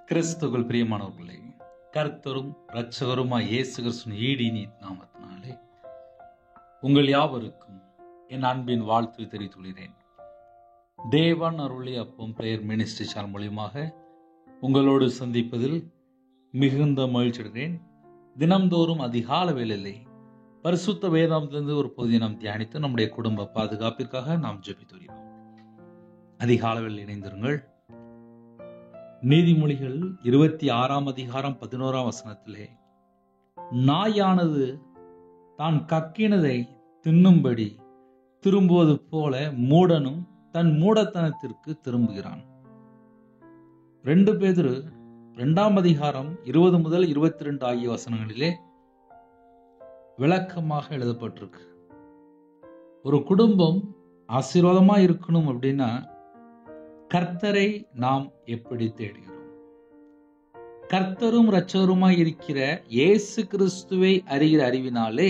கிறிஸ்துவுக்குள் பிரியமானவர்களே, கர்த்தரும் இரட்சகருமாய் இயேசு கிறிஸ்துவின் ஈடினி நாமத்தினாலே உங்கள் யாவருக்கும் என் அன்பின் வாழ்த்து தெரிவித்துக் கொள்கிறேன். தேவன் அருளிய அப்பம் பிரேயர் மினிஸ்ட்ரி சேனல் மூலியமாக உங்களோடு சந்திப்பதில் மிகுந்த மகிழ்ச்சி அடைகிறேன். தினம்தோறும் அதிகால வேளையிலே பரிசுத்த வேதாந்தத்திலிருந்து ஒரு பகுதியை நாம் தியானித்து நம்முடைய குடும்ப பாதுகாப்பிற்காக நாம் ஜெபித்து வருகிறோம். அதிகால வேளையில் இணைந்திருங்கள். நீதிமொழிகள் 26 அதிகாரம் 11 வசனத்திலே, நாயானது தான் கக்கினதை தின்னும்படி திரும்புவது போல மூடனும் தன் மூடத்தனத்திற்கு திரும்புகிறான். 2 பேதுரு 2 அதிகாரம் 20 முதல் 22 ஆகிய வசனங்களிலே விளக்கமாக எழுதப்பட்டிருக்கு. ஒரு குடும்பம் ஆசீர்வாதமா இருக்கணும் அப்படின்னா கர்த்தரை நாம் எப்படி தேடுகிறோம்? கர்த்தரும் இரட்சகருமாய் இருக்கிற இயேசு கிறிஸ்துவை அறிகிற அறிவினாலே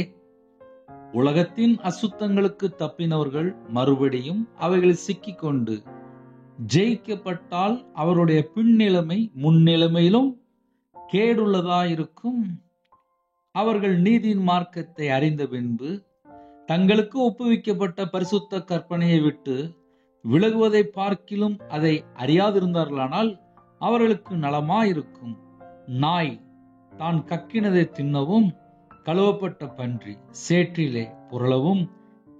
உலகத்தின் அசுத்தங்களுக்கு தப்பினவர்கள் மறுபடியும் அவைகளில் சிக்கிக்கொண்டு ஜெயிக்கப்பட்டால் அவருடைய பின்னிலைமை முன்னிலைமையிலும் கேடுள்ளதாயிருக்கும். அவர்கள் நீதியின் மார்க்கத்தை அறிந்த பின்பு தங்களுக்கு ஒப்புவிக்கப்பட்ட பரிசுத்த கற்பனையை விட்டு விலகுவதை பார்க்கிலும் அதை அறியாதிருந்தார்களானால் அவர்களுக்கு நலமாயிருக்கும். நாய் தான் கக்கினதை தின்னவும் கழுவப்பட்ட பன்றி சேற்றிலே புரளவும்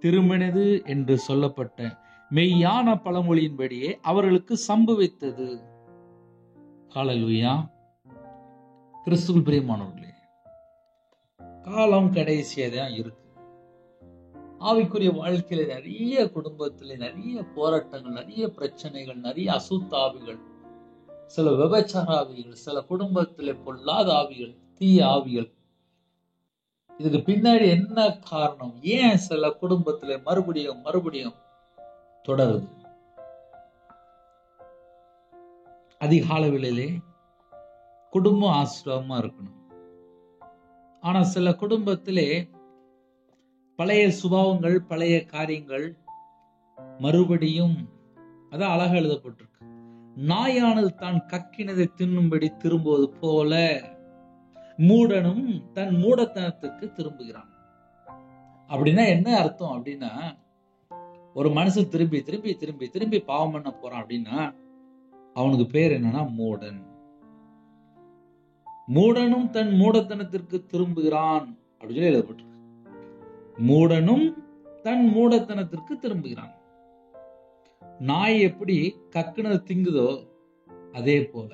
திரும்பினது என்று சொல்லப்பட்ட மெய்யான பழமொழியின்படியே அவர்களுக்கு சம்பவித்தது. ஹல்லேலூயா. கிறிஸ்துவுக்குள் பிரியமானவர்களே, காலம் கடைசியதான் இருக்கு. ஆவிக்குரிய வாழ்க்கையில நிறைய குடும்பத்துல நிறைய போராட்டங்கள், நிறைய பிரச்சனைகள், நிறைய அசுத்த ஆவிகள், சில விபச்சார ஆவிகள், சில குடும்பத்திலே பொல்லாத ஆவிகள், தீய ஆவிகள். இதுக்கு பின்னாடி என்ன காரணம்? ஏன் சில குடும்பத்திலே மறுபடியும் தொடருது? அதிகால வேளையிலே குடும்பம் ஆசீர்வாதமா இருக்கணும். ஆனா சில குடும்பத்திலே பழைய சுபாவங்கள், பழைய காரியங்கள் மறுபடியும், அதான் அழகா எழுதப்பட்டிருக்கு, நாயானது தான் கக்கினதை தின்னும்படி திரும்புவது போல மூடனும் தன் மூடத்தனத்துக்கு திரும்புகிறான். அப்படின்னா என்ன அர்த்தம் அப்படின்னா, ஒரு மனுஷன் திரும்பி திரும்பி திரும்பி திரும்பி பாவம் பண்ண போறான் அப்படின்னா அவனுக்கு பேர் என்னன்னா மூடன். மூடனும் தன் மூடத்தனத்திற்கு திரும்புகிறான் அப்படின்னு சொல்லி எழுதப்பட்டிருக்கு. மூடனும் தன் மூடத்தனத்திற்கு திரும்புகிறான். நாய் எப்படி கக்கினது திங்குதோ அதே போல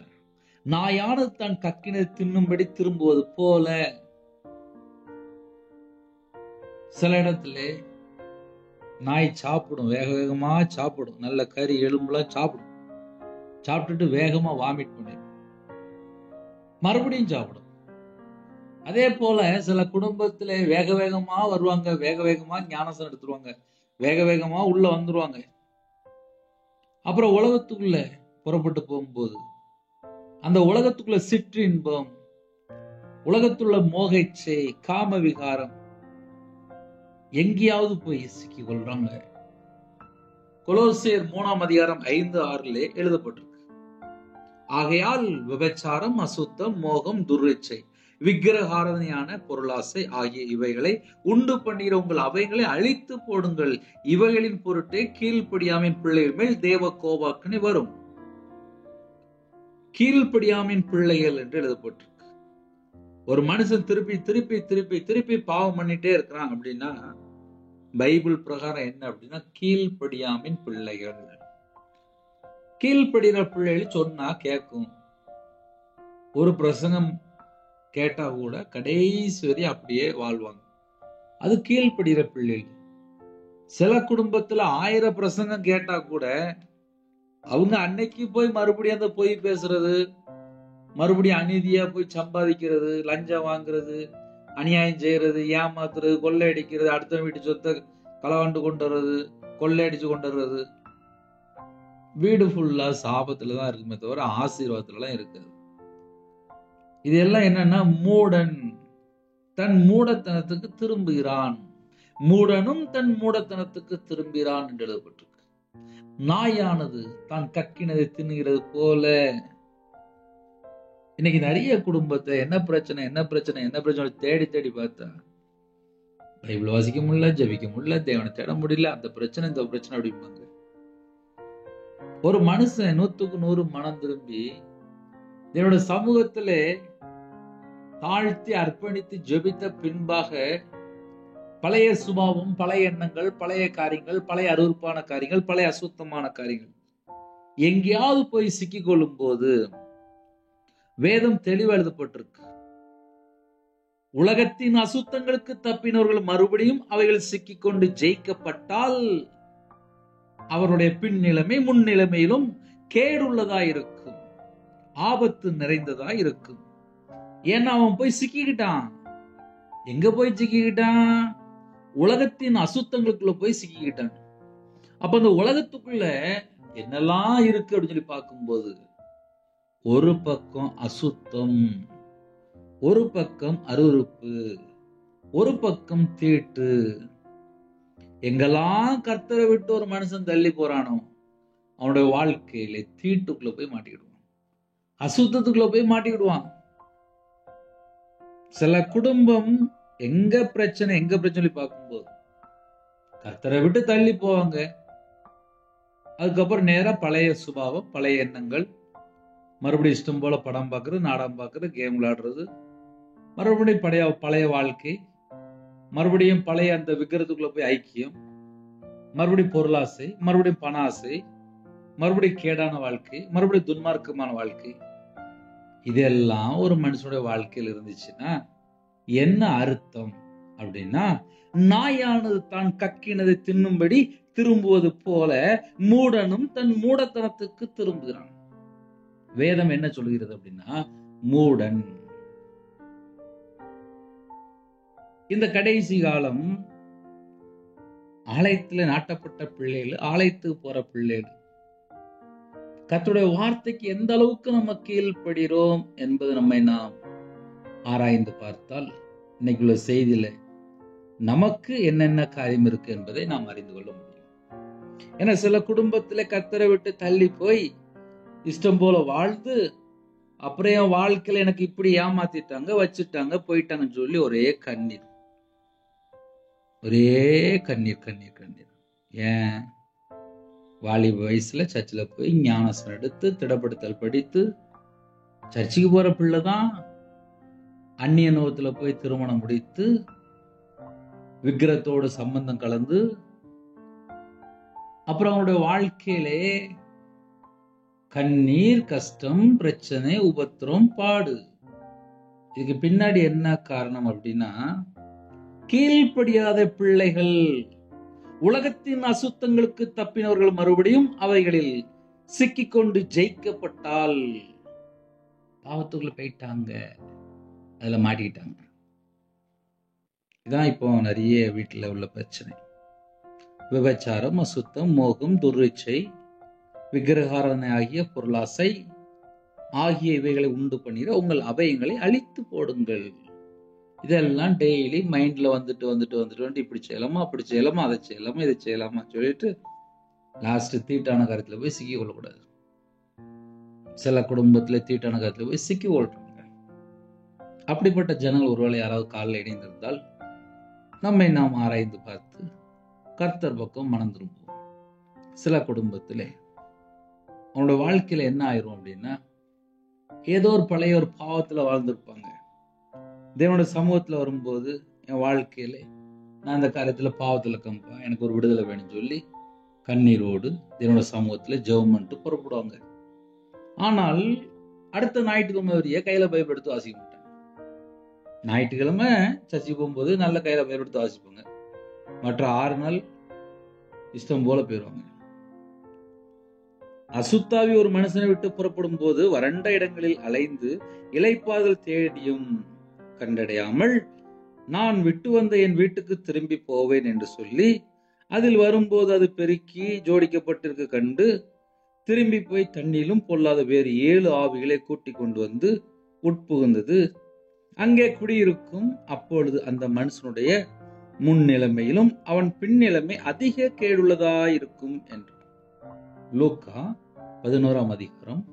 நாயானது தான் கக்கினது தின்னும்படி திரும்புவது போல. சில இடத்துல நாய் சாப்பிடும், வேக வேகமா சாப்பிடும், நல்ல கறி எலும்புலாம் சாப்பிடும், சாப்பிட்டுட்டு வேகமா வாமிட் பண்ணிடும், மறுபடியும் சாப்பிடும். அதே போல சில குடும்பத்துல வேக வேகமா வருவாங்க, வேக வேகமா ஞானசனம் எடுத்துருவாங்க, வேக வேகமா உள்ள வந்துருவாங்க. அப்புறம் உலகத்துக்குள்ள புறப்பட்டு போகும்போது அந்த உலகத்துக்குள்ள சிற்றின்பம், உலகத்துள்ள மோகைச்சை, காம விகாரம் எங்கேயாவது போய் சிக்கி கொள்றாங்க. கொலோசியர் 3 அதிகாரம் 5-6 எழுதப்பட்டிருக்கு. ஆகையால் விபச்சாரம், அசுத்தம், மோகம், துர்ரிச்சை, விக்கிரகாராதனையான பொருளாசை ஆகிய இவைகளை உண்டு பண்ணுகிற உங்கள் அவைகளை அழித்து போடுங்கள். இவைகளின் பொருட்டே கீழ்ப்படியாமின் பிள்ளைகள் மேல் தேவ கோபாக்கினை வரும். கீழ்ப்படியாமின் பிள்ளைகள் என்று எழுதப்பட்டிருக்கு. ஒரு மனுஷன் திருப்பி திருப்பி திருப்பி திருப்பி பாவம் பண்ணிட்டே இருக்கிறான் அப்படின்னா பைபிள் பிரகாரம் என்ன அப்படின்னா கீழ்ப்படியாமின் பிள்ளைகள். கீழ்ப்படுகிற பிள்ளைகள் சொன்னா கேட்கும். ஒரு பிரசங்கம் கேட்டா கூட கடைசி வரை அப்படியே வாழ்வாங்க. அது கீழ்ப்படுகிற பிள்ளைகள். சில குடும்பத்துல 1000 பிரசங்கம் கேட்டா கூட அவங்க அன்னைக்கு போய் மறுபடியும் அந்த பொய் பேசுறது, மறுபடியும் அநீதியா போய் சம்பாதிக்கிறது, லஞ்சம் வாங்குறது, அநியாயம் செய்யறது, ஏமாத்துறது, கொள்ளையடிக்கிறது, அடுத்த வீட்டு சொத்தை களவாண்டு கொண்டு வர்றது, கொள்ளையடிச்சு கொண்டு வர்றது, வீடு ஃபுல்லா சாபத்துலதான் இருக்குமே தவிர ஆசீர்வாதத்துலாம் இருக்காது. இதெல்லாம் என்னன்னா மூடன் தன் மூடத்தனத்துக்கு திரும்புகிறான். மூடனும் தன் மூடத்தனத்துக்கு திரும்புகிறான் என்று எழுதப்பட்டிருக்கு. நாயானது தான் கக்கினதை தின்னுகிறது போல இன்னைக்கு நிறைய குடும்பத்தை என்ன பிரச்சனை தேடி தேடி பார்த்தா பைபிள் வாசிக்க முடியல, ஜெபிக்க முடியல, தேவனை தேட முடியல, அந்த பிரச்சனை இந்த பிரச்சனை அப்படிம்பாங்க. ஒரு மனுஷன் 100க்கு 100 மனம் திரும்பி தேவனுடைய சமூகத்திலே தாழ்த்தி அர்ப்பணித்து ஜெபித்த பின்பாக பழைய சுபாவம், பழைய எண்ணங்கள், பழைய காரியங்கள், பழைய அருவருப்பான காரியங்கள், பழைய அசுத்தமான காரியங்கள் எங்கேயாவது போய் சிக்கிக் கொள்ளும் போது வேதம் தெளிவு எழுதப்பட்டிருக்கு. உலகத்தின் அசுத்தங்களுக்கு தப்பினவர்கள் மறுபடியும் அவைகள் சிக்கிக்கொண்டு ஜெயிக்கப்பட்டால் அவருடைய பின் நிலைமை முன் நிலைமையிலும் கேடுள்ளதா இருக்கும், ஆபத்து நிறைந்ததா இருக்கும். ஏன்னா அவன் போய் சிக்கிக்கிட்டான். எங்க போய் சிக்கிக்கிட்டான்? உலகத்தின் அசுத்தங்களுக்குள்ள போய் சிக்கிக்கிட்டான். அப்ப அந்த உலகத்துக்குள்ள என்னெல்லாம் இருக்கு அப்படின்னு சொல்லி பார்க்கும்போது ஒரு பக்கம் அசுத்தம், ஒரு பக்கம் அருவருப்பு, ஒரு பக்கம் தீட்டு. எங்கெல்லாம் கர்த்தரை விட்டு ஒரு மனுஷன் தள்ளி போறானோ அவனுடைய வாழ்க்கையில தீட்டுக்குள்ள போய் மாட்டிக்கிடுவான், அசுத்தத்துக்குள்ள போய் மாட்டிக்கிடுவான். சில குடும்பம் எங்க பிரச்சனை பார்க்கும்போது கர்த்தரை விட்டு தள்ளி போவாங்க. அதுக்கப்புறம் நேரா பழைய சுபாவம், பழைய எண்ணங்கள், மறுபடியும் இஷ்டம் போல படம் பார்க்கறது, நாடகம் பார்க்கறது, கேம் விளையாடுறது, மறுபடியும் பழைய வாழ்க்கை, மறுபடியும் பழைய அந்த விக்கிரத்துக்குள்ள போய் ஐக்கியம், மறுபடியும் பொருளாசை, மறுபடியும் பண ஆசை, மறுபடியும் கேடான வாழ்க்கை, மறுபடியும் துன்மார்க்கமான வாழ்க்கை. இதெல்லாம் ஒரு மனுஷனுடைய வாழ்க்கையில் இருந்துச்சுன்னா என்ன அர்த்தம் அப்படின்னா, நாயானது தான் கக்கினதை தின்னும்படி திரும்புவது போல மூடனும் தன் மூடத்தனத்துக்கு திரும்புகிறான். வேதம் என்ன சொல்கிறது அப்படின்னா, மூடன். இந்த கடைசி காலம் ஆலயத்தில் நாட்டப்பட்ட பிள்ளைகள், ஆலயத்துக்கு போற பிள்ளைகள் கர்த்தருடைய வார்த்தைக்கு எந்த அளவுக்கு நம்ம கீழ்ப்படுகிறோம் என்பது நம்மை நாம் ஆராய்ந்து பார்த்தால் இன்னைக்குள்ள செய்தியில நமக்கு என்னென்ன காரியம் இருக்கு என்பதை நாம் அறிந்து கொள்ள முடியும். ஏன்னா சில குடும்பத்துல கர்த்தரை விட்டு தள்ளி போய் இஷ்டம் போல வாழ்ந்து அப்புறம் என் வாழ்க்கையில எனக்கு இப்படி ஏமாத்திட்டாங்க, வச்சுட்டாங்க, போயிட்டாங்கன்னு சொல்லி ஒரே கண்ணீர். ஏன்? வாலிப வயசுல சர்ச்சில் போய் ஞானஸ்நானம் எடுத்து திடப்படுத்தல் படித்து சர்ச்சுக்கு போற பிள்ளைதான் அந்நிய நோகத்துல போய் திருமணம் முடித்து விக்கிரத்தோடு சம்பந்தம் கலந்து அப்புறம் அவனுடைய வாழ்க்கையிலே கண்ணீர், கஷ்டம், பிரச்சனை, உபத்திரம், பாடு. இதுக்கு பின்னாடி என்ன காரணம் அப்படின்னா, கீழ்ப்படியாத பிள்ளைகள், உலகத்தின் அசுத்தங்களுக்கு தப்பினவர்கள் மறுபடியும் அவைகளில் சிக்கிக்கொண்டு ஜெயிக்கப்பட்டால் பாவத்துக்குள்ள போயிட்டாங்க, அதுல மாட்டிக்கிட்டாங்க. இதான் இப்போ நிறைய வீட்டுல உள்ள பிரச்சனை. விபச்சாரம், அசுத்தம், மோகம், துர்ரிச்சை, விக்கிரகாராதனை ஆகிய பொருளாசை ஆகிய இவைகளை உண்டு பண்ணிட உங்கள் அபயங்களை அழித்து போடுங்கள். இதெல்லாம் டெய்லி மைண்ட்ல வந்துட்டு இப்படி செய்யலாமா, அப்படி செய்யலாமா, அதை செய்யலாமா, இதை செய்யலாமா சொல்லிட்டு லாஸ்ட் தீட்டான காரியத்துல போய் சிக்கி கொள்ளக்கூடாது. சில குடும்பத்துல தீட்டான காரியத்துல போய் சிக்கி கொள்றாங்க. அப்படிப்பட்ட ஜனங்கள் ஒருவேளை யாராவது காலில் இணைந்திருந்தால் நம்மை நாம் ஆராய்ந்து பார்த்து கர்த்தர் பக்கம் மனம் திரும்புவோம். சில குடும்பத்திலே அவனோட வாழ்க்கையில என்ன ஆயிரும் அப்படின்னா, ஏதோ ஒரு பழைய ஒரு பாவத்துல வாழ்ந்திருப்பாங்க. தேவனோட சமூகத்துல வரும்போது என் வாழ்க்கையில நான் இந்த காரியத்துல பாவத்துல கம்பா, எனக்கு ஒரு விடுதலை வேணும்னு சொல்லி கண்ணீரோடு தேவனோட சமூகத்துல ஜெபம் பண்ணிட்டு புறப்படுவாங்க. ஆனால் அடுத்த ஞாயிற்றுக்கிழமை வரைய கையில பைபிள் எடுத்து வாசிக்க மாட்டாங்க. ஞாயிற்றுக்கிழமை சர்ச்சைக்கு போகும்போது நல்ல கையில பைபிள் எடுத்து வாசிப்பாங்க. மற்ற 6 நாள் இஷ்டம் போல போயிடுவாங்க. அசுத்தாவி ஒரு மனுஷனை விட்டு புறப்படும் போது வறண்ட இடங்களில் அலைந்து இளைப்பாறுதல் தேடியும் கண்டடையாமல் நான் விட்டு வந்த என் வீட்டுக்கு திரும்பி போவேன் என்று சொல்லி அதில் வரும்போது அது பெருக்கி ஜோடிக்கப்பட்டிருக்க கண்டு திரும்பி போய் தண்ணீரும் பொல்லாத வேறு 7 ஆவிகளை கூட்டிக் கொண்டு வந்து உட்புகுந்தது. அங்கே குடியிருக்கும். அப்பொழுது அந்த மனுஷனுடைய முன்னிலைமையிலும் அவன் பின்னிலைமை அதிக கேடுள்ளதாயிருக்கும் என்று. லூக்கா 11ஆம் அதிகாரம்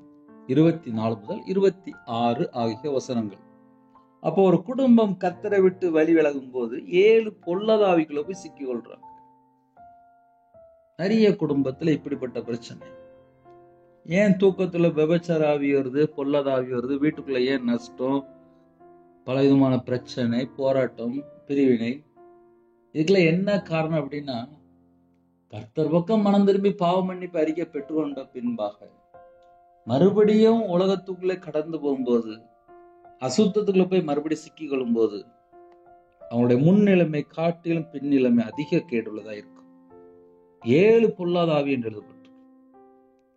24 முதல் 26 ஆகிய வசனங்கள். அப்போ ஒரு குடும்பம் கர்த்தரை விட்டு வழி விலகும் போது 7 பொல்லாதாவிக்குள்ள போய் சிக்கி கொள்றாங்க. நிறைய குடும்பத்துல இப்படிப்பட்ட பிரச்சனை. ஏன் தூக்கத்துல விபச்சார ஆவி வருது, பொல்லாதாவி வருது, வீட்டுக்குள்ள ஏன் நஷ்டம், பலவிதமான பிரச்சனை, போராட்டம், பிரிவினை, இதுக்கெல்லாம் என்ன காரணம் அப்படின்னா, கர்த்தர் பக்கம் மனம் திரும்பி பாவ மன்னிப்பு அறிக்கை பெற்றுக்கொண்ட பின்பாக மறுபடியும் உலகத்துக்குள்ளே கடந்து போகும்போது, அசுத்தத்துக்குள்ள போய் மறுபடியும் சிக்கி கொள்ளும் போது அவங்களுடைய முன்னிலைமை காட்டிலும் பின்னிலைமை அதிக கேடுள்ளதா இருக்கும். 7 பொல்லாதாவி என்று எழுதப்பட்டு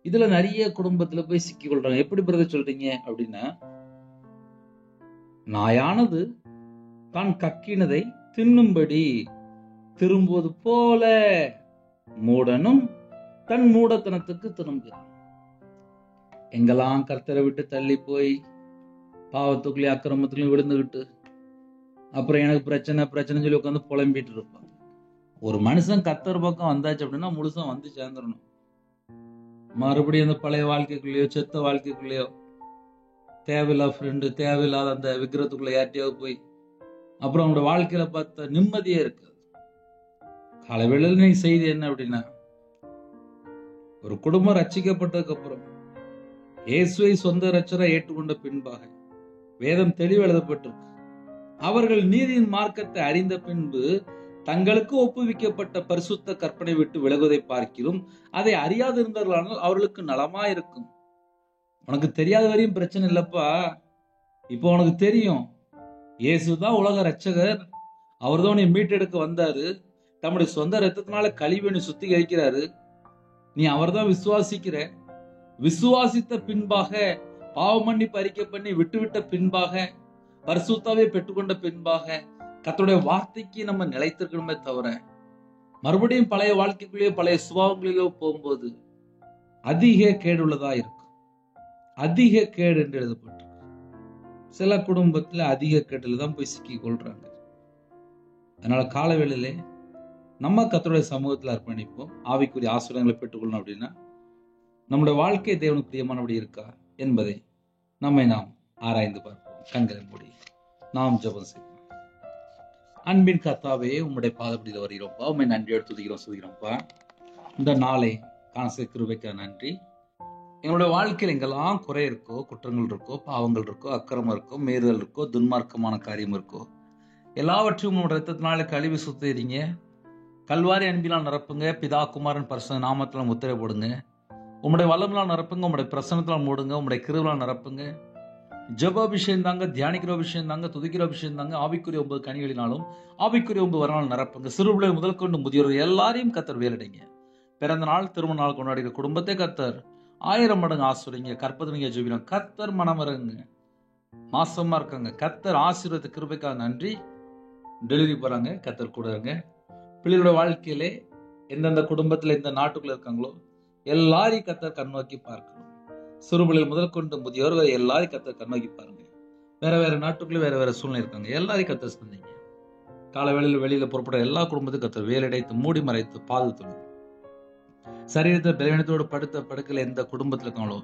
இதுல நிறைய குடும்பத்துல போய் சிக்கி கொள்றாங்க. எப்படி பிரதர் சொல்றீங்க அப்படின்னா, நாயானது தான் கக்கினதை தின்னும்படி திரும்புவது போல மூடனும் தன் மூடத்தனத்துக்கு திரும்புகிறான். எங்கெல்லாம் கர்த்தரை விட்டு தள்ளி போய் பாவத்துக்குள்ளே அக்கிரமத்துக்குள்ளே விழுந்துகிட்டு அப்புறம் எனக்கு பிரச்சனை சொல்லி உட்காந்து புலம்பிட்டு இருப்பான். ஒரு மனுஷன் கர்த்தர் பக்கம் வந்தாச்சு அப்படின்னா முழுசா வந்து சேர்ந்துடணும். மறுபடியும் அந்த பழைய வாழ்க்கைக்குள்ளேயோ செத்த வாழ்க்கைக்குள்ளேயோ தேவையில்லாத ஃப்ரெண்டு, தேவையில்லாத அந்த விக்கிரத்துக்குள்ள யார்ட்டையாவது போய் அப்புறம் அவங்களோட வாழ்க்கையில பார்த்த நிம்மதியே இருக்காது. காலைவேளையில் செய்தி என்ன அப்படின்னா, ஒரு குடும்பம் ரட்சிக்கப்பட்டதுக்கு அப்புறம் இயேசுவை சொந்த ரட்சகரை ஏற்றுக்கொண்ட பின்பாக வேதம் தெளிவு எழுதப்பட்டிருக்கு. அவர்கள் நீதியின் மார்க்கத்தை அறிந்த பின்பு தங்களுக்கு ஒப்புவிக்கப்பட்ட பரிசுத்த கற்பனை விட்டு விலகுவதை பார்க்கிறோம் அதை அறியாது இருந்தார்களானால் அவர்களுக்கு நலமா இருக்கும். உனக்கு தெரியாத வரையும் பிரச்சனை இல்லப்பா. இப்போ உனக்கு தெரியும், இயேசுதான் உலக ரட்சகர், அவர்தான் உன்னை மீட்டெடுக்க வந்தாரு, தம்முடைய சொந்த ரத்தத்தினால கழிவை சுத்திகரிக்கிறாரு, நீ அவர்தான் விசுவாசிக்கிற. விசுவாசித்த பின்பாக பாவ மன்னிப்பு அறிக்கை பண்ணி விட்டுவிட்ட பின்பாக பரிசுத்தாவை பெற்றுக்கொண்ட பின்பாக கர்த்தருடைய வார்த்தைக்கு நம்ம நிலைத்திருக்கணுமே தவிர மறுபடியும் பழைய வாழ்க்கைக்குள்ளேயோ பழைய சுபாவங்களிலோ போகும்போது அதிக கேடுள்ளதா இருக்கும். அதிக கேடு என்று எழுதப்பட்டிருக்கு. சில குடும்பத்துல அதிக கேடுல தான் போய் சிக்கி கொள்றாங்க. அதனால காலவேளையிலே நம்ம கர்த்தருடைய சமூகத்தில் அர்ப்பணிப்போம். ஆவிக்குரிய ஆசீர்வாதங்களை பெற்றுக்கொள்ளணும் அப்படின்னா நம்முடைய வாழ்க்கை தேவனுக்கு பிரியமானபடி இருக்கா என்பதை நாம் ஆராய்ந்து பார்ப்போம். கண்களை மூடி நாம் ஜெபம் செய்வோம். அன்பின் கர்த்தாவே, உம்முடைய பாதப்படியில் வருகிறோம்ப்பா. உண்மை நன்றியோடு துதிக்கிறோம்ப்பா. இந்த நாளை காண கிருபைக்கு நன்றி. எங்களுடைய வாழ்க்கையில் எங்கெல்லாம் குறை இருக்கோ, குற்றங்கள் இருக்கோ, பாவங்கள் இருக்கோ, அக்கிரமம் இருக்கோ, மீறுதல் இருக்கோ, துன்மார்க்கமான காரியம் இருக்கோ, எல்லாவற்றையும் உங்களுடைய ரத்தத்தினால கழுவி சுத்திறீங்க. கல்வாரி அன்பினால் நிரப்புங்க. பிதா குமாரன் பரிசுத்த நாமத்தில் முத்திரை போடுங்க. உம்முடைய வல்லமையால் நிரப்புங்க. உம்முடைய பிரசன்னத்தால் மூடுங்க. உம்முடைய கிருபையால் நிரப்புங்க. ஜெப அபிஷேகம் தாங்க, தியானிக்கிற அபிஷேகம் தாங்க, துதிக்கிற அபிஷேகம் தாங்க. ஆவிக்குரிய 9 கனிகளினாலும் ஆவிக்குரிய 9 வரனாலும் நிரப்புங்க. சிறுபிள்ளை முதல் கொண்டு முதியோர்கள் எல்லாரையும் கர்த்தர் வேலடைங்க. பிறந்த நாள், திருமண நாள் கொண்டாடுகிற குடும்பத்தை கர்த்தர் 1000 மடங்கு ஆசீர்வதிங்க. கற்பதனிங்க ஜெபிக்கிறோம். கர்த்தர் மனமரங்க. மாசமா இருக்காங்க, கர்த்தர் ஆசீர்வாத கிருபைக்காக நன்றி. டெலிவரி போறாங்க, கர்த்தர் கூட இருங்க. பிள்ளைகளோட வாழ்க்கையிலே எந்தெந்த குடும்பத்துல இந்த நாட்டுக்குள்ள இருக்காங்களோ எல்லாரையும் கர்த்தர் கண்ணோக்கி பார்க்கணும். சிறுபிள்ளைகள் முதல் கொண்டு முதியோர் வரை எல்லாரையும் கர்த்தர் கண்ணோக்கி பாருங்க. வேற வேற நாட்டுக்குள்ள வேற வேற சூழ்நிலை இருக்காங்க, எல்லாரையும் கர்த்தர் சந்திங்க. காலவேளையில் வெளியில புறப்பட எல்லா குடும்பத்துக்கும் கர்த்தர் வேலடைத்து மூடி மறைத்து பாதுகாத்து சரீரத்தை பலவீனத்தோடு படுத்த படுக்கல எந்த குடும்பத்தில் இருக்காங்களோ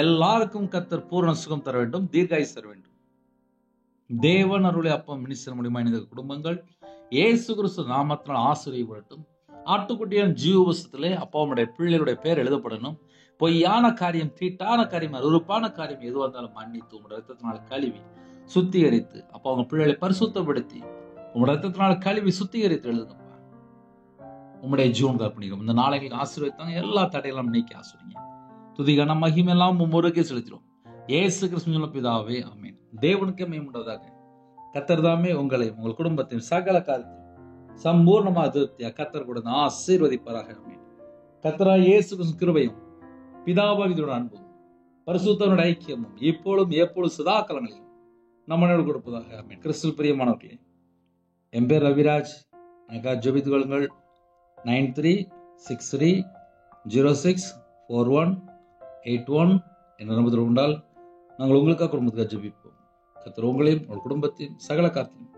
எல்லாருக்கும் கர்த்தர் பூரண சுகம் தர வேண்டும், தீர்காயுசு தர வேண்டும். தேவன் அருளை அப்பம் மினிஸ்டர் முடியுமா இந்த குடும்பங்கள் இயேசு கிறிஸ்து நாமத்தினால் ஆசீர்வதிக்கப்படட்டும். ஆட்டுக்குட்டியான ஜீவபுஸ்தகத்திலே அப்பாவுடைய பிள்ளைகளுடைய பேர் எழுதப்படணும். பொய்யான காரியம், தீட்டான காரியம், அருவருப்பான காரியம் எதுவாக இருந்தாலும் மன்னித்து உங்களுடைய ரத்தத்தினால கழுவி சுத்திகரித்து அப்ப அவங்க பிள்ளைகளை பரிசுத்தப்படுத்தி உங்களுடைய ரத்தத்தினால கழுவி சுத்திகரித்து எழுதுங்கப்பா. உங்களுடைய ஜீவன் பண்ணிக்கிறோம். இந்த நாளைகளுக்கு ஆசீர்வதித்தாங்க. எல்லா தடையெல்லாம் நீக்கி ஆசீர்வதிங்க. துதிகான மகிமெல்லாம் முறைக்கே செலுத்திடும். இயேசு கிறிஸ்து பிதாவே, ஆமென். தேவனுக்கே மேம்பட்டதாக கர்த்தர் தாமே உங்களை உங்கள் குடும்பத்தின் சகல காரியத்தையும் சம்பூர்ணமா திருப்தியா கர்த்தர் கூட ஆசீர்வதிப்பாராக. ஆமென். கர்த்தராகிய இயேசு கிறிஸ்து கிருபையும் பிதாவாகியோட அன்பும் பரிசுத்தனுடைய ஐக்கியமும் எப்பொழுதும் சதா காலங்களிலும் நம்மளோடு கொடுப்பதாக. ஆமென். கிறிஸ்து பிரியமானவர்களே, என் பேர் ரவிராஜ். எனக்காக ஜெபித்துக் கொள்ளுங்கள். 9363064181 என்ற நம்பர் உண்டால் நாங்கள் உங்களுக்காக குடும்பத்துக்காக ஜெபிப்போம். கர்த்தர் உங்களையும் உங்கள் குடும்பத்தையும் சகல காரியத்தையும்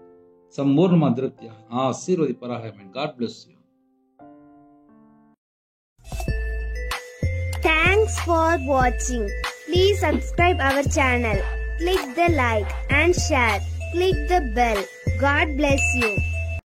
சம்பூர்ணமா திருப்தியா ஆசீர்வதிப்பாராக. ஆமென். God bless you. Thanks for watching. Please subscribe our channel. Click the like and share. Click the bell. God bless you.